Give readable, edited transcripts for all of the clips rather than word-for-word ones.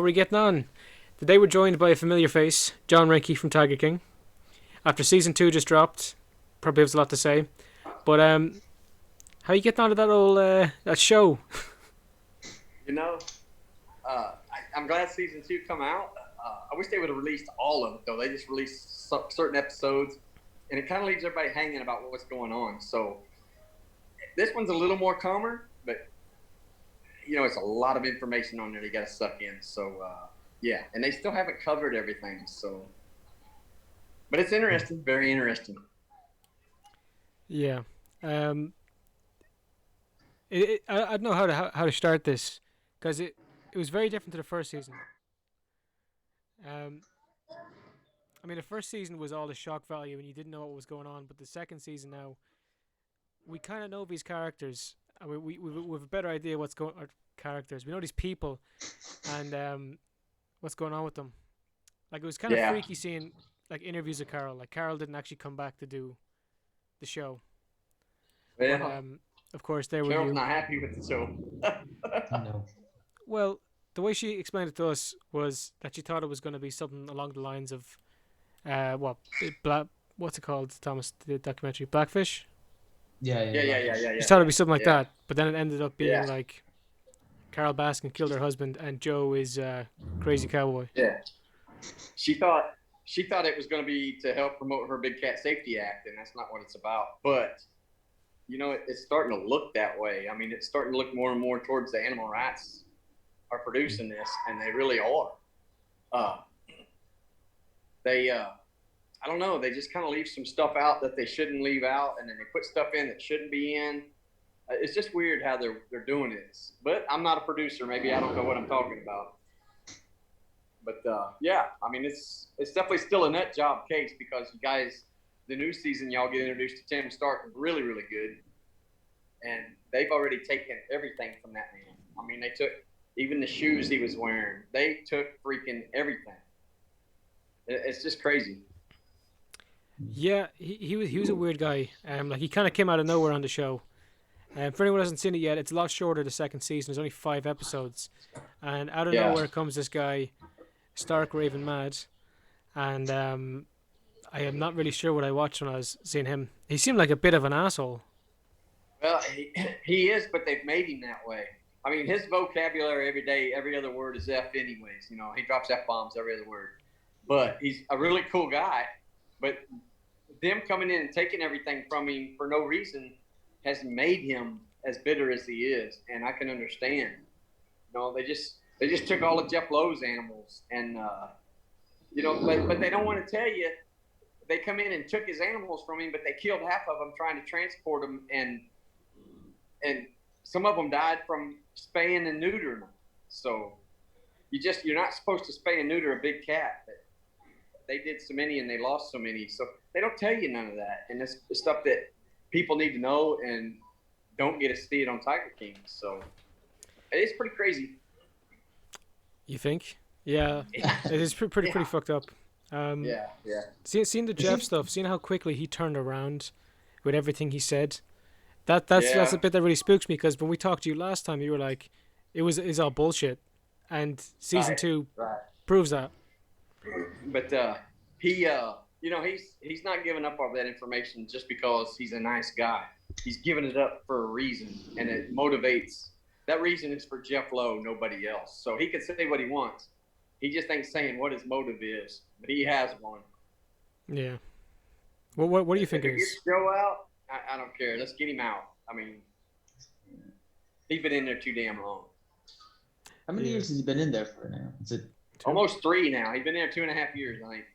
were we getting on? Today we're joined by a familiar face, Jon Reinke from Tiger King. After season 2 just dropped, probably has a lot to say. But how you getting on to that old that show? You know, I'm glad season 2 come out. I wish they would have released all of it, though. They just released certain episodes, and it kind of leaves everybody hanging about what's going on. So this one's a little more calmer, but, it's a lot of information on there you got to suck in. So, yeah, and they still haven't covered everything. So, but it's interesting, very interesting. Yeah. I don't know how to start this because it was very different to the first season. Um, I mean, the first season was all the shock value and you didn't know what was going on, but the second season now, we kind of know these characters. I mean, we have a better idea what's going our characters. We know these people and what's going on with them. Like it was kind of Yeah. freaky seeing like interviews of Carol. Like Carol didn't actually come back to do the show, but Well, of course there were Carol's you. not happy with the show. No. Well, the way she explained it to us was that she thought it was going to be something along the lines of, what's it called, Thomas, the documentary, Blackfish? Yeah, Yeah, yeah, yeah, yeah, She yeah. thought it'd be something like Yeah. that, but then it ended up being Yeah. like Carol Baskin killed her husband and Joe is crazy cowboy. Yeah. She thought it was going to be to help promote her Big Cat Safety Act, and that's not what it's about. But it's starting to look that way. I mean, it's starting to look more and more towards the animal rights are producing this, and they really are. I don't know. They just kind of leave some stuff out that they shouldn't leave out, and then they put stuff in that shouldn't be in. It's just weird how they're doing this. But I'm not a producer. Maybe I don't know what I'm talking about. But yeah, I mean, it's definitely still a nut job case because you guys, the new season, y'all get introduced to Tim Stark, really, really good, and they've already taken everything from that man. I mean, they took even the shoes he was wearing. They took freaking everything. It's just crazy. Yeah, he was a weird guy. Like he kind of came out of nowhere on the show. For anyone who hasn't seen it yet, it's a lot shorter. The second season, there's only 5 episodes, and out of Yeah. nowhere comes this guy, Stark Raven Mad, and I am not really sure what I watched when I was seeing him. He seemed like a bit of an asshole. Well, he is, but they've made him that way. I mean, his vocabulary every day, every other word is F anyways. He drops F-bombs every other word. But he's a really cool guy. But them coming in and taking everything from him for no reason has made him as bitter as he is. And I can understand. They just took all of Jeff Lowe's animals. And, but they don't want to tell you. They come in and took his animals from him, but they killed half of them trying to transport them. And some of them died from spaying and neutering them. So you're not supposed to spay and neuter a big cat. But they did so many and they lost so many. So they don't tell you none of that. And it's stuff that people need to know and don't get to see it on Tiger King. So it's pretty crazy. You think? Yeah, it is pretty fucked up. Yeah. Seeing the Jeff stuff, seeing how quickly he turned around with everything he said, that's a bit that really spooks me because when we talked to you last time, you were like, it's all bullshit, and season 2 proves that. But he's not giving up all that information just because he's a nice guy. He's giving it up for a reason, and it motivates. That reason is for Jeff Lowe, nobody else. So he can say what he wants. He just ain't saying what his motive is, but he has one. Yeah. What do you think If it he is? gets Joe out, I don't care. Let's get him out. I mean, he's been in there too damn long. How many years has he been in there for now? Is it Almost 3 now. He's been there 2.5 years, I think.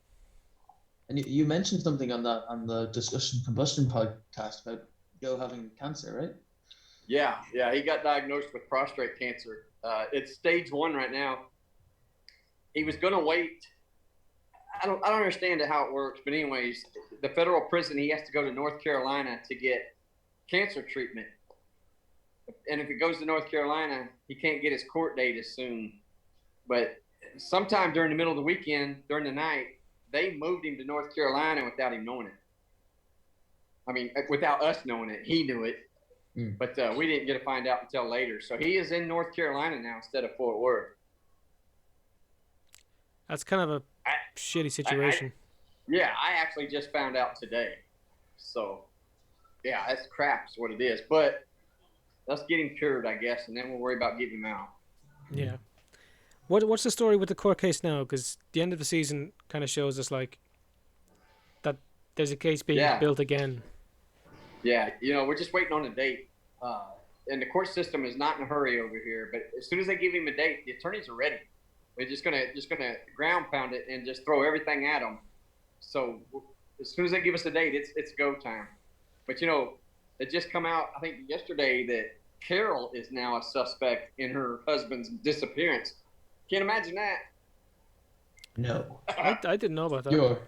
And you mentioned something on the Discussion Combustion podcast about Joe having cancer, right? Yeah. He got diagnosed with prostate cancer. It's stage 1 right now. He was going to wait. I don't understand how it works, but anyways, the federal prison, he has to go to North Carolina to get cancer treatment. And if it goes to North Carolina, he can't get his court date as soon. But sometime during the middle of the weekend, during the night, they moved him to North Carolina without him knowing it. I mean, without us knowing it. He knew it. But we didn't get to find out until later. So he is in North Carolina now instead of Fort Worth. That's kind of a I, shitty situation. yeah, I actually just found out today. So, yeah, that's crap is what it is. But let's get him cured, I guess, and then we'll worry about getting him out. Yeah. What's the story with the court case now? Because the end of the season kind of shows us like that there's a case being built again. Yeah, we're just waiting on a date. And the court system is not in a hurry over here. But as soon as they give him a date, the attorneys are ready. They're just gonna ground pound it and just throw everything at him. So as soon as they give us a date, it's go time. But it just come out I think yesterday that Carol is now a suspect in her husband's disappearance. Can't imagine that. No. I didn't know about that. Sure.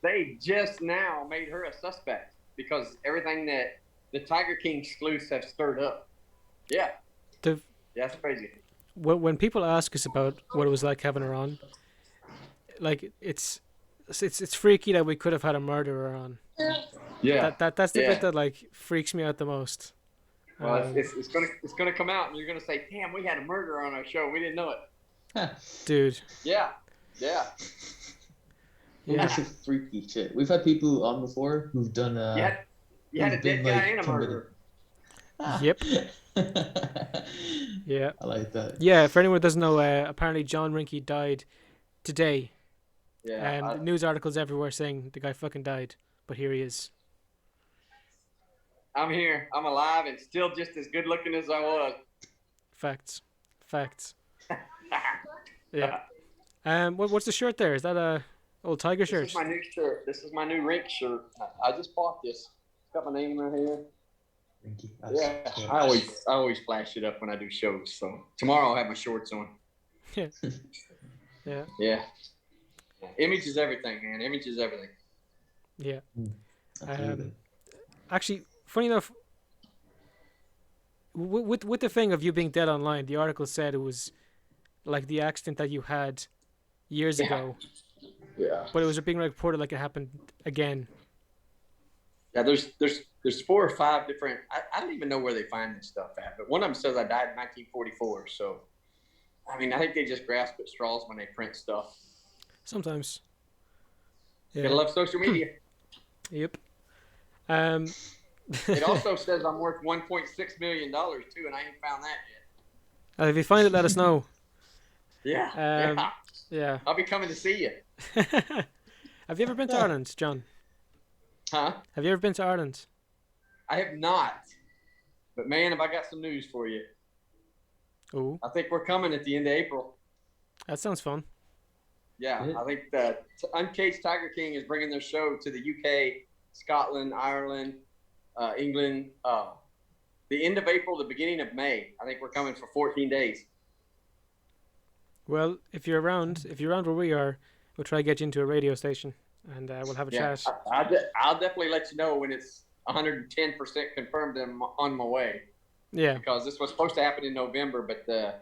They just now made her a suspect because everything that the Tiger King sleuths have stirred up. Yeah. That's crazy. When people ask us about what it was like having her on, like it's freaky that we could have had a murderer on. Yeah. That's the bit that like freaks me out the most. Well, it's gonna come out and you're gonna say, "Damn, we had a murderer on our show. We didn't know it." Dude. Yeah. That's some freaky shit. We've had people on before who've done. You had a dead guy and a murderer. Yep. Yeah. I like that. Yeah, for anyone who doesn't know, apparently Jon Reinke died today. Yeah. News articles everywhere saying the guy fucking died, but here he is. I'm here. I'm alive and still just as good looking as I was. Facts. Yeah. What's the shirt there? Is that a old Tiger shirt? This is my new shirt. This is my new Rink shirt. I just bought this. It's got my name right here. Rinky. Yeah. I always flash it up when I do shows. So tomorrow I'll have my shorts on. Yeah. Yeah. Image is everything, man. Image is everything. Yeah. Absolutely. Actually, funny enough, with the thing of you being dead online, the article said it was like the accident that you had years ago. Yeah. But it was being reported like it happened again. Yeah, there's 4 or 5 different. I don't even know where they find this stuff at, but one of them says I died in 1944. So, I mean, I think they just grasp at straws when they print stuff. Sometimes. Yeah. Gotta love social media. Yep. It also says I'm worth $1.6 million too, and I ain't found that yet. If you find it, let us know. Yeah. Yeah. I'll be coming to see you. Have you ever been to Ireland, John? Huh? Have you ever been to Ireland? I have not. But man, have I got some news for you. Oh. I think we're coming at the end of April. That sounds fun. Yeah, I think that Uncaged Tiger King is bringing their show to the UK, Scotland, Ireland, England. The end of April, the beginning of May. I think we're coming for 14 days. Well, if you're around where we are, we'll try to get you into a radio station, and we'll have a chat. I'll definitely let you know when it's 110% confirmed I'm on my way. Yeah. Because this was supposed to happen in November, but the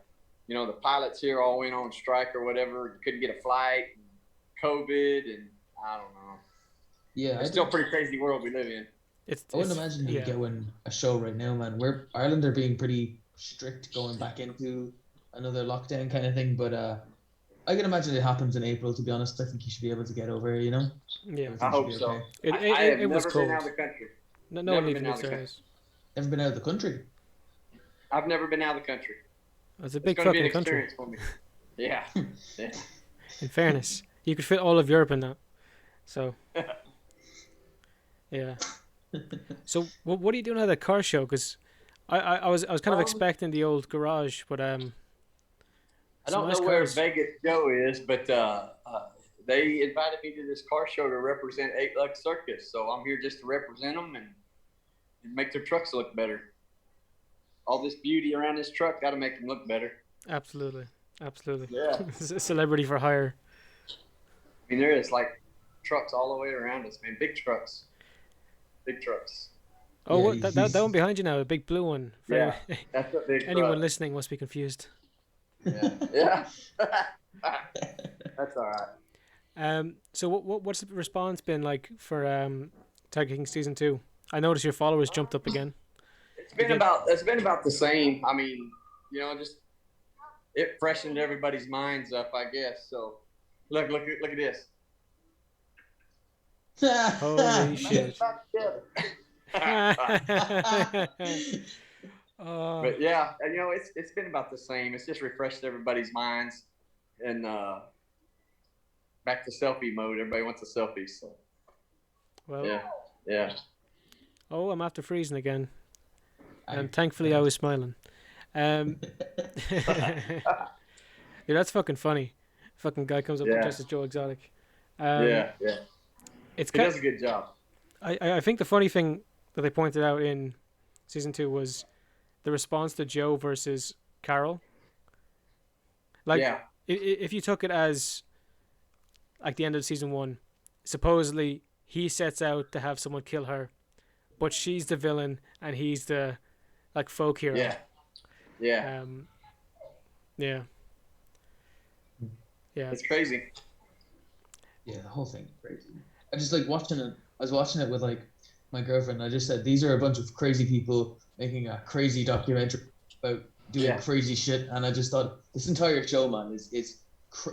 pilots here all went on strike or whatever. You couldn't get a flight, and COVID, and I don't know. Yeah, it's still a pretty crazy world we live in. I wouldn't imagine you going a show right now, man. Ireland are being pretty strict going back into another lockdown kind of thing, but I can imagine it happens in April. To be honest, I think you should be able to get over here. Yeah, I hope so. Okay. I have it was never cold. been out of the country. No one even lives there. Never been out of the country. I've never been out of the country. It's a big gonna fucking be an country. experience for me. Yeah. In fairness, you could fit all of Europe in that. So. Yeah. So what are you doing at the car show? Because I was kind of expecting the old garage, but I don't know where Vegas Joe is, but they invited me to this car show to represent 8 Lug Circus, so I'm here just to represent them and make their trucks look better. All this beauty around this truck got to make them look better. Absolutely. Yeah. Celebrity for hire. I mean, there is like trucks all the way around us, man. Big trucks. Oh, yeah, that one behind you now, the big blue one. Yeah, that's a big Anyone truck. Listening must be confused. Yeah. That's all right. So what's the response been like for Tiger King season 2? I noticed your followers jumped up again. It's been about the same. I mean, it freshened everybody's minds up, I guess. So look at this. Holy shit. But yeah, and, you know, it's been about the same. It's just refreshed everybody's minds, and back to selfie mode. Everybody wants a selfie, so well, yeah. Oh, I'm after freezing again, and thankfully I was smiling. Yeah, that's fucking funny. Fucking guy comes up and dresses Joe Exotic. Yeah. It's he does a good job. I think the funny thing that they pointed out in season 2 was the response to Joe versus Carol. Like, if you took it as like the end of season 1, supposedly he sets out to have someone kill her, but she's the villain and he's the like folk hero. Yeah. Yeah. It's crazy. Yeah, the whole thing is crazy. I just like watching it. I was watching it with like my girlfriend. I just said these are a bunch of crazy people making a crazy documentary about doing crazy shit, and I just thought this entire show, man, is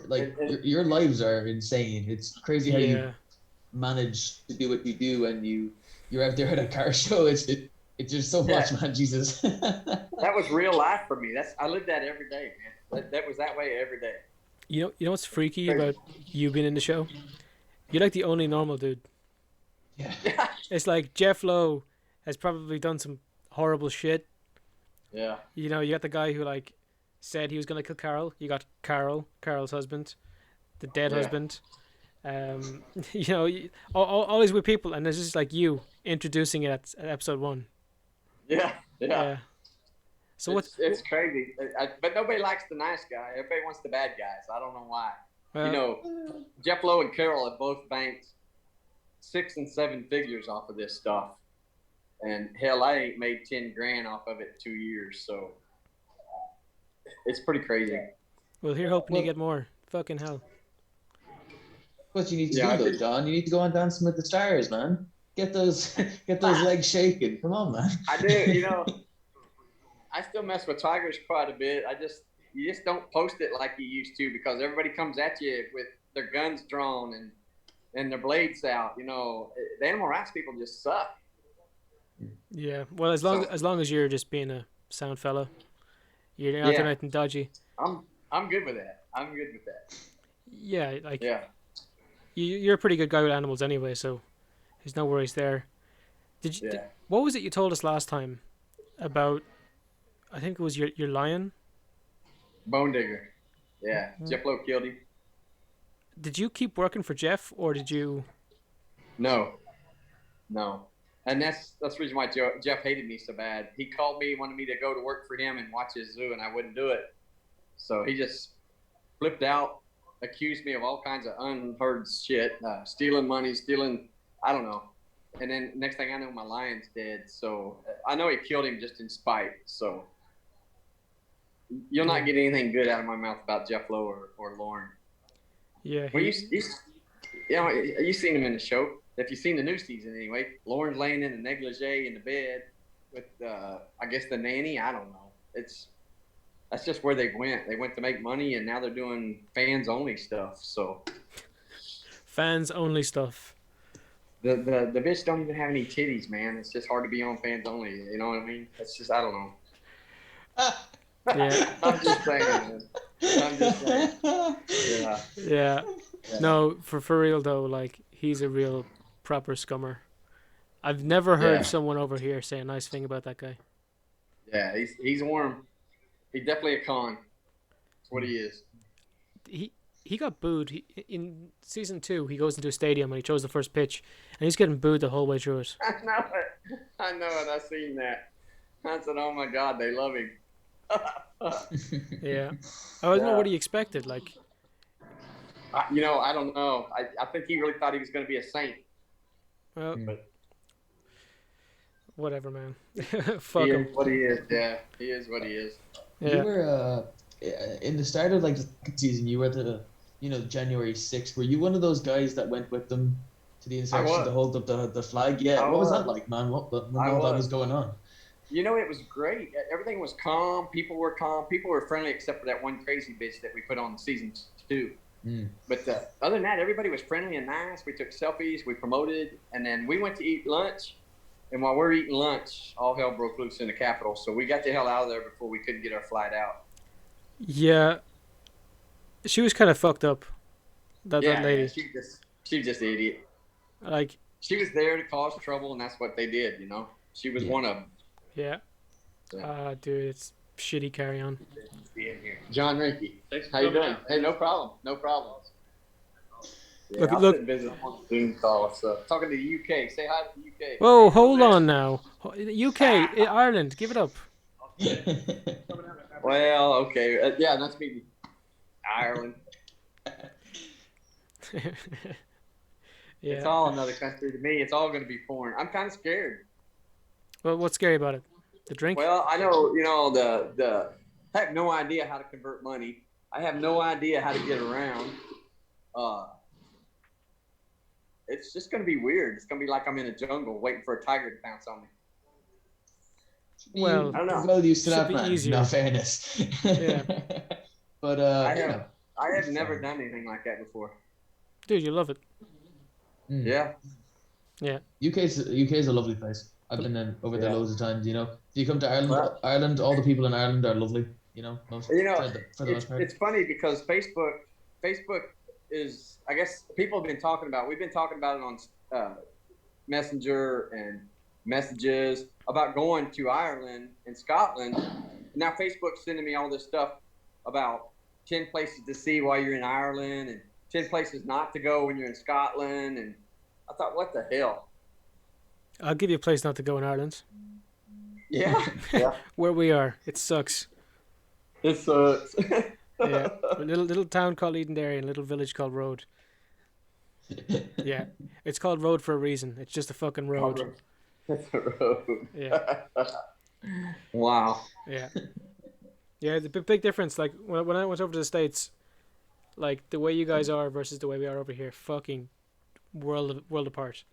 like your lives are insane. It's crazy how you manage to do what you do, and you're out there at a car show. It's just so much, man. Jesus. That was real life for me. I lived that every day, man. That was that way every day. You know what's freaky about you being in the show? You're like the only normal dude. Yeah. It's like Jeff Lowe has probably done some horrible shit. Yeah. You know, you got the guy who like said he was gonna kill Carol. You got Carol's husband, the dead husband. You know, all these weird people, and there's just like you introducing it at episode 1. Yeah. So it's crazy, but nobody likes the nice guy. Everybody wants the bad guys. I don't know why. You know, Jeff Lowe and Carol have both banked 6 and 7 figures off of this stuff, and hell, I ain't made 10 grand off of it in 2 years. So it's pretty crazy. Well, here hoping you get more. Fucking hell. What you need to do, though, John? You need to go on Dancing with the Stars, man. Get those legs shaking. Come on, man. I do. You know, I still mess with tigers quite a bit. You just don't post it like you used to, because everybody comes at you with their guns drawn and their blades out. You know, the animal rights people just suck. Yeah. Well, as long as you're just being a sound fella, you're not doing anything dodgy. I'm good with that. I'm good with that. Yeah, like you're a pretty good guy with animals anyway, so there's no worries there. What was it you told us last time about? I think it was your lion. Bone digger. Yeah, Jeff Lowe killed him. Did you keep working for Jeff, or did you? No. And that's the reason why Jeff hated me so bad. He called me, wanted me to go to work for him and watch his zoo, and I wouldn't do it. So he just flipped out, accused me of all kinds of unheard shit, stealing money, I don't know. And then next thing I know, my lion's dead. So I know he killed him just in spite. So you'll not get anything good out of my mouth about Jeff Lowe or Lauren. Yeah. Well, you seen him in the show. If you've seen the new season anyway, Lauren's laying in a negligee in the bed with, I guess, the nanny. I don't know. That's just where they went. They went to make money, and now they're doing fans-only stuff. So fans-only stuff. The bitch don't even have any titties, man. It's just hard to be on fans-only. You know what I mean? It's just, I don't know. Yeah. I'm just saying, man. Yeah. No, for real though, like, he's a real proper scummer. I've never heard someone over here say a nice thing about that guy. Yeah, he's warm. He's definitely a con. That's what he is. He got booed. In season 2, he goes into a stadium and he chose the first pitch, and he's getting booed the whole way through it. I know it. I seen that. I said, oh my God, they love him. Yeah. I don't know what he expected. Like, I don't know. I think he really thought he was going to be a saint. Well, whatever, man. Fuck him. He is what he is. Yeah, he is what he is. Yeah. You were in the start of like the second season. You were the January 6th. Were you one of those guys that went with them to the insurrection to hold up the flag? Yeah. What was that like, man? When all that was going on? It was great. Everything was calm. People were calm. People were friendly, except for that one crazy bitch that we put on season 2. But other than that, everybody was friendly and nice. We took selfies. We promoted, and then we went to eat lunch. And while we're eating lunch, all hell broke loose in the Capitol. So we got the hell out of there before we couldn't get our flight out. Yeah, she was kind of fucked up. That lady. Yeah, she was just an idiot. Like, she was there to cause trouble, and that's what they did. She was one of them. Yeah. Dude, it's shitty. Carry on. Being here, Jon Reinke. How you doing? Hey, no problem. No problem. Yeah, look. Visit on Zoom call. So talking to the UK. Say hi to the UK. Whoa, hold on now. UK, Ireland, give it up. Well, okay. Yeah, nice meeting you. Ireland. It's all another country to me. It's all going to be foreign. I'm kind of scared. Well, what's scary about it? The drink? Well, I know, I have no idea how to convert money. I have no idea how to get around. It's just going to be weird. It's going to be like I'm in a jungle waiting for a tiger to pounce on me. Well, I don't know. Well used to that, man. Easier. No fairness. Yeah. But I have never done anything like that before. Dude, you love it. Yeah. Yeah. UK's a lovely place. I've been over there loads of times. If you come to Ireland, all the people in Ireland are lovely. For the most part. It's funny because Facebook is, I guess people have been talking about. We've been talking about it on Messenger and messages about going to Ireland and Scotland. Now Facebook's sending me all this stuff about 10 places to see while you're in Ireland and 10 places not to go when you're in Scotland. And I thought, what the hell? I'll give you a place not to go in Ireland. Yeah. Where we are. It sucks. It sucks. Yeah. A little town called Edenderry and a little village called Road. Yeah. It's called Road for a reason. It's just a fucking road. It's a road. Yeah. Wow. Yeah. Yeah, the big difference. Like, when I went over to the States, like, the way you guys are versus the way we are over here, fucking world apart.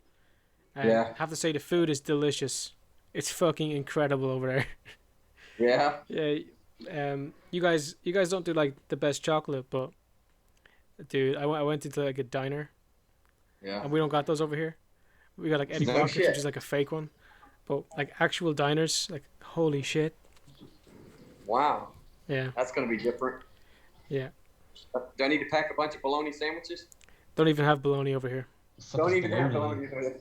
And I have to say, the food is delicious. It's fucking incredible over there. Yeah. Yeah. You guys don't do like the best chocolate, but dude, I went into like a diner. Yeah. And we don't got those over here. We got like Eddie Brockett's, which is like a fake one, but like actual diners, like holy shit. Wow. Yeah. That's gonna be different. Yeah. Do I need to pack a bunch of bologna sandwiches? Don't even have bologna over here. Don't even have bologna over here.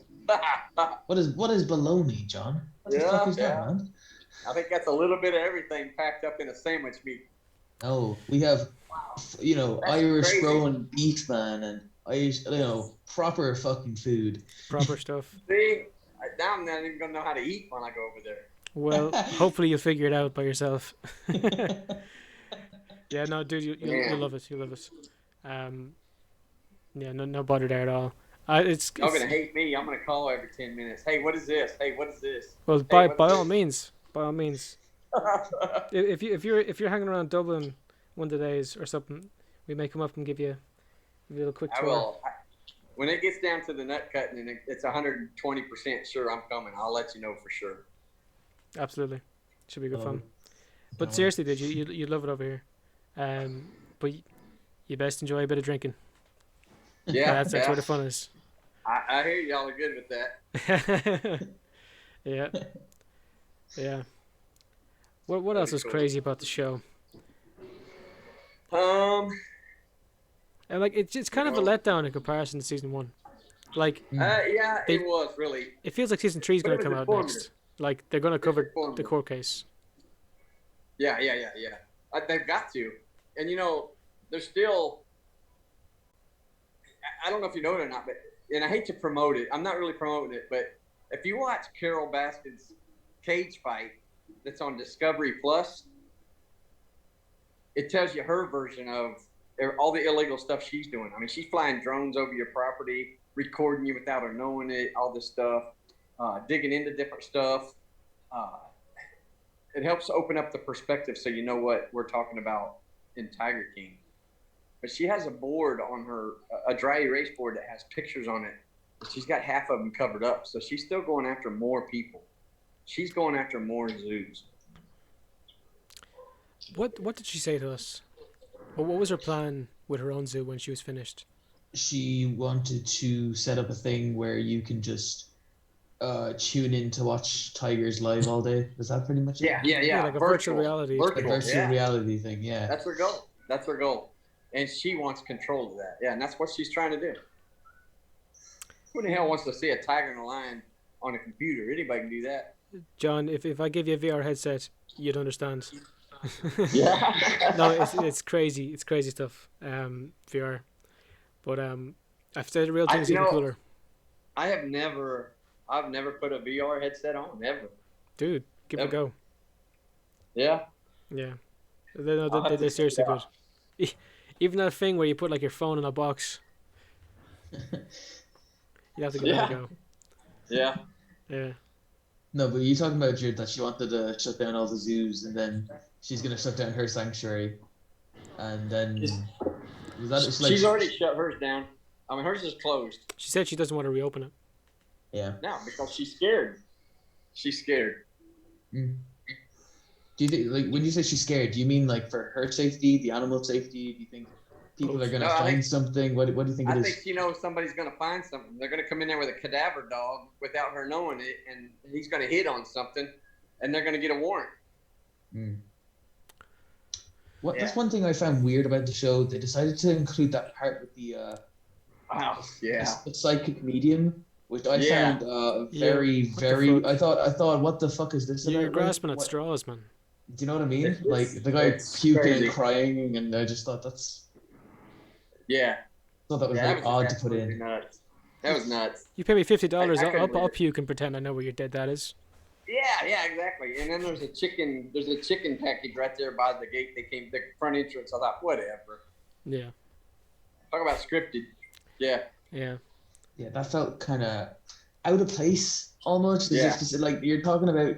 What is bologna, John? What the fuck is that, man? I think that's a little bit of everything packed up in a sandwich meat. Oh, we have, Irish growing beef, man, and Irish, proper fucking food. Proper stuff. See, now I'm not even gonna know how to eat when I go over there. Well, hopefully you'll figure it out by yourself. Yeah, no, dude, you'll love it. You'll love it. Yeah, no bother there at all. It's gonna hate me. I'm gonna call every 10 minutes. Hey, what is this? Hey, what is this? Well, by all means. if you're hanging around Dublin one of the days or something, we may come up and give you a little quick tour. I will. When it gets down to the nut cutting and it's 120% sure I'm coming, I'll let you know for sure. Absolutely, should be good fun. But seriously, dude, you love it over here. But you best enjoy a bit of drinking. Yeah, that's where the fun is. I hear y'all are good with that. Yeah. Yeah. What else is crazy about the show? And like it's kind of a letdown in comparison to season 1. Like it was really. It feels like season 3 is going to come out next. Like they're going to cover the court case. Yeah. They've got to, and there's still. I don't know if you know it or not, but and I hate to promote it. I'm not really promoting it, but if you watch Carol Baskin's cage fight that's on Discovery Plus, it tells you her version of all the illegal stuff she's doing. I mean, she's flying drones over your property, recording you without her knowing it, all this stuff, digging into different stuff. It helps open up the perspective so you know what we're talking about in Tiger King. But she has a board on her, a dry erase board that has pictures on it. She's got half of them covered up, so she's still going after more people. she's going after more zoos. What did she say to us? What was her plan with her own zoo when she was finished? She wanted to set up a thing where you can just tune in to watch tigers live all day. Was that pretty much it? Yeah, like a virtual reality A experience. virtual reality thing, yeah. That's her goal. That's her goal. And she wants control of that. Yeah, and that's what she's trying to do. Who the hell wants to see a tiger and a lion on a computer? Anybody can do that. John, if I give you a VR headset, you'd understand. Yeah. No, it's crazy. It's crazy stuff. VR, but I've said the real thing's even cooler. I've never put a VR headset on ever. Dude, give it a go. Yeah. Yeah, they're seriously good. Even that thing where you put like your phone in a box. You have to give it a go. Yeah. Yeah. No, but you talking about that she wanted to shut down all the zoos, and then she's gonna shut down her sanctuary, and then she's already shut hers down. I mean, hers is closed. She said she doesn't want to reopen it. Yeah. No, because she's scared. She's scared. Mm. Do you think, like, when you say she's scared, do you mean like for her safety, the animal safety? Do you think people are gonna find something? What do you think it is? I think she knows somebody's gonna find something. They're gonna come in there with a cadaver dog without her knowing it, and he's gonna hit on something, and they're gonna get a warrant. Mm. That's one thing I found weird about the show. They decided to include that part with the psychic medium, which I found very. I thought, what the fuck is this? You're grasping at straws, man. Do you know what I mean? Like the guy puking and crying, and I just thought that's. Yeah. I thought that was very odd to put in. Nuts. That was nuts. You pay me $50, I'll puke and pretend I know where your dead dad is. Yeah, exactly. And then there's a chicken package right there by the gate. The front entrance. I thought, whatever. Yeah. Talk about scripted. Yeah. Yeah. Yeah, that felt kind of out of place almost. Just like you're talking about,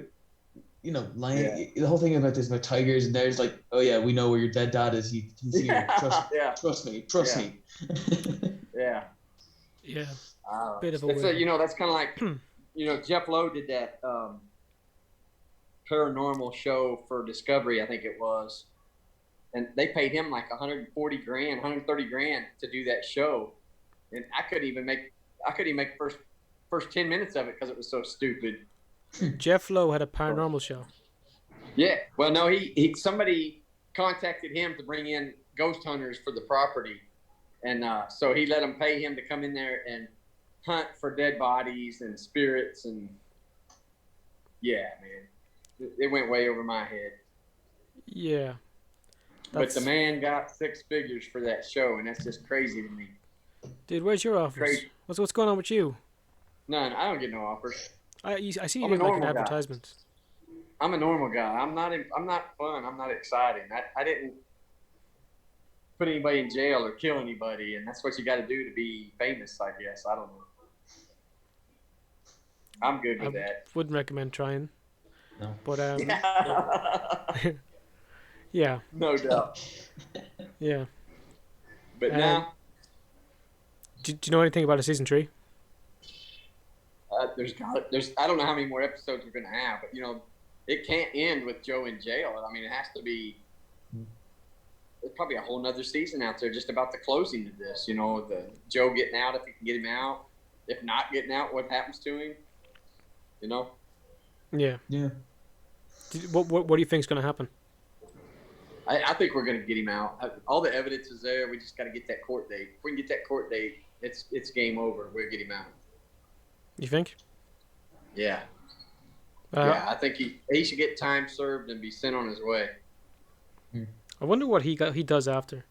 lion. Yeah. The whole thing about this about tigers, and there's like, oh yeah, we know where your dead dad is. He's here. Trust me. Yeah. Yeah. Bit of a that's kind of like, Jeff Lowe did that paranormal show for Discovery, I think it was, and they paid him like $140,000, $130,000 to do that show, and I couldn't even make first 10 minutes of it because it was so stupid. Jeff Lowe had a paranormal show. Yeah, well, no, somebody contacted him to bring in ghost hunters for the property, and so he let them pay him to come in there and hunt for dead bodies and spirits, and yeah, man, it went way over my head. Yeah, but the man got 6 figures for that show, and that's just crazy to me. Dude, where's your offers? What's going on with you? None. I don't get no offers. I see you doing like an advertisement. I'm a normal guy. I'm not fun. I'm not exciting. I didn't put anybody in jail or kill anybody, and that's what you got to do to be famous, I guess. I don't know. I'm good with that. Wouldn't recommend trying. No. But yeah. No doubt. Yeah. But now. Do you know anything about a season 3? There's I don't know how many more episodes we're gonna have, but it can't end with Joe in jail. I mean, it has to be. There's probably a whole nother season out there just about the closing of this. The Joe getting out, if you can get him out. If not getting out, what happens to him? Yeah. Yeah. What do you think's gonna happen? I think we're gonna get him out. All the evidence is there. We just got to get that court date. If we can get that court date, it's game over. We'll get him out. You think? Yeah. I think he should get time served and be sent on his way. I wonder what he does after.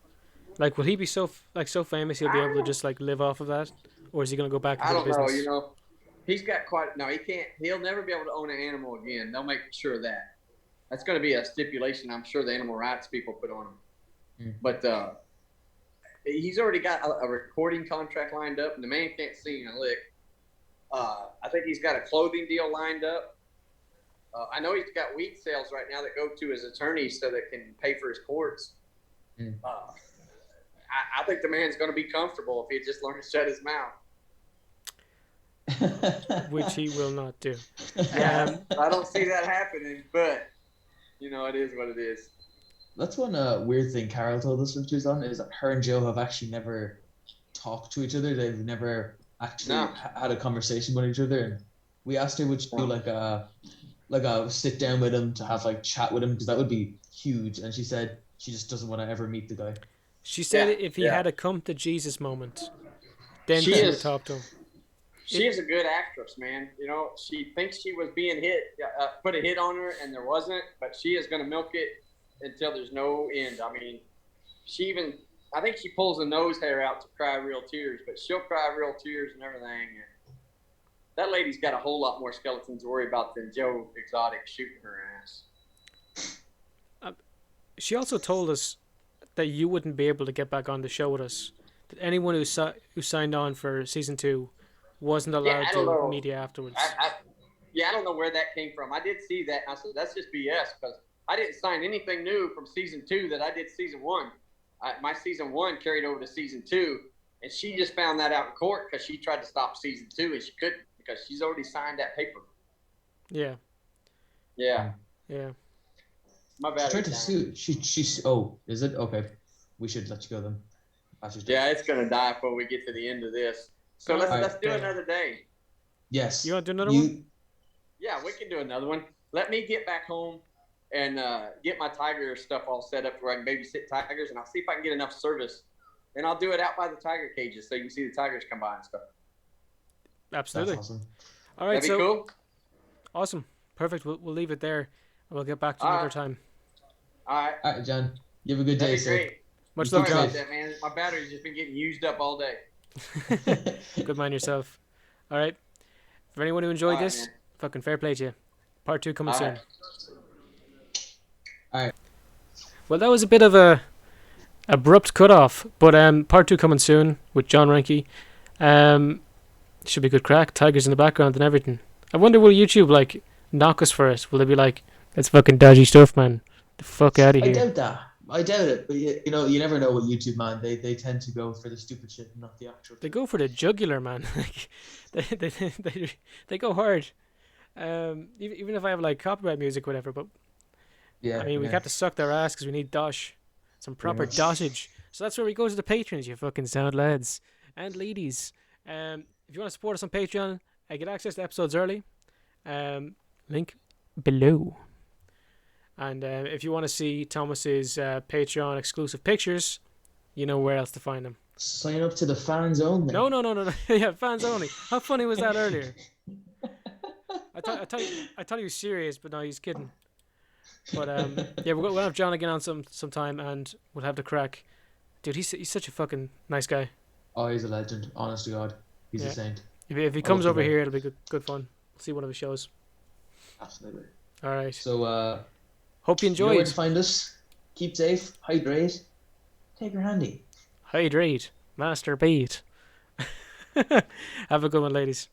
Like, will he be so famous he'll be able to just like live off of that, or is he gonna go back into the business? I don't know. He's got he can't. He'll never be able to own an animal again. They'll make sure of that. That's going to be a stipulation. I'm sure the animal rights people put on him. But he's already got a recording contract lined up, and the man can't sing a lick. I think he's got a clothing deal lined up. I know he's got weed sales right now that go to his attorneys so that can pay for his courts. I think the man's going to be comfortable if he just learns to shut his mouth. which he will not do. Yeah, I don't see that happening, but it is what it is. That's one weird thing Carol told us when she was on, is that her and Joe have actually never talked to each other. They've never actually No. had a conversation with each other. And we asked her, would she do No. like a sit down with him to have like chat with him, because that would be huge. And she said she just doesn't want to ever meet the guy. She said Yeah, if he yeah. had a come to Jesus moment, then She she would is- talk to him. She is a good actress, man. She thinks she was being put a hit on her, and there wasn't. But she is going to milk it until there's no end. I mean, I think she pulls the nose hair out to cry real tears, but she'll cry real tears and everything. And that lady's got a whole lot more skeletons to worry about than Joe Exotic shooting her ass. She also told us that you wouldn't be able to get back on the show with us. That anyone who signed on for season 2 wasn't allowed I don't to know. media afterwards. I don't know where that came from. I did see that, and I said, that's just BS, because I didn't sign anything new from season 2 that I did season 1. My season 1 carried over to season 2, and she just found that out in court because she tried to stop season 2, and she couldn't because she's already signed that paper. Yeah. Yeah. Yeah. My She's bad. trying to sue. Oh, is it? Okay. We should let you go then. Yeah, it's going to die before we get to the end of this. So let's do another day. Yes. You want to do another one? Yeah, we can do another one. Let me get back home and get my tiger stuff all set up where I can babysit tigers, and I'll see if I can get enough service. And I'll do it out by the tiger cages so you can see the tigers come by and stuff. Absolutely. That's awesome. All right, That'd be cool. Awesome. Perfect. We'll leave it there, and we'll get back to another time. All right. All right, John. You have a good day, That'd be sir. great. Much Sorry love, Sorry John. about that, man. My battery's just been getting used up all day. Good mind yourself. All right. For anyone who enjoyed All right, this, man. fucking fair play to you. Part 2 coming All soon. right. All right. Well, that was a bit of a abrupt cutoff, but part 2 coming soon with Jon Reinke. Should be good crack. Tigers in the background and everything. I wonder, will YouTube knock us for it? Will they be like, "That's fucking dodgy stuff, man. The fuck out of I here." doubt that. I doubt it. But you never know with YouTube, man. They tend to go for the stupid shit, and not the actual. They go for the jugular, man. They go hard. Even if I have copyright music, whatever. But Yeah. I mean, we have to suck their ass because we need dosh, some proper much. dosage. So that's where we go to the patrons, you fucking sound lads and ladies. If you want to support us on Patreon, get access to episodes early. Link below. And if you want to see Thomas's Patreon exclusive pictures, you know where else to find them. Sign up to the fans only. No. Yeah, fans only. How funny was that earlier? I thought he was serious, but no, he's kidding. But yeah, we'll have John again on sometime, and we'll have the crack. Dude, he's such a fucking nice guy. Oh, he's a legend. Honest to God, he's Yeah. a saint. If he comes over today. here, it'll be good fun. We'll see one of his shows. Absolutely. All right. So, Hope you you know where enjoyed. to find us. Keep safe. Hydrate. Take your handy. Hydrate. Masturbate. Have a good one, ladies.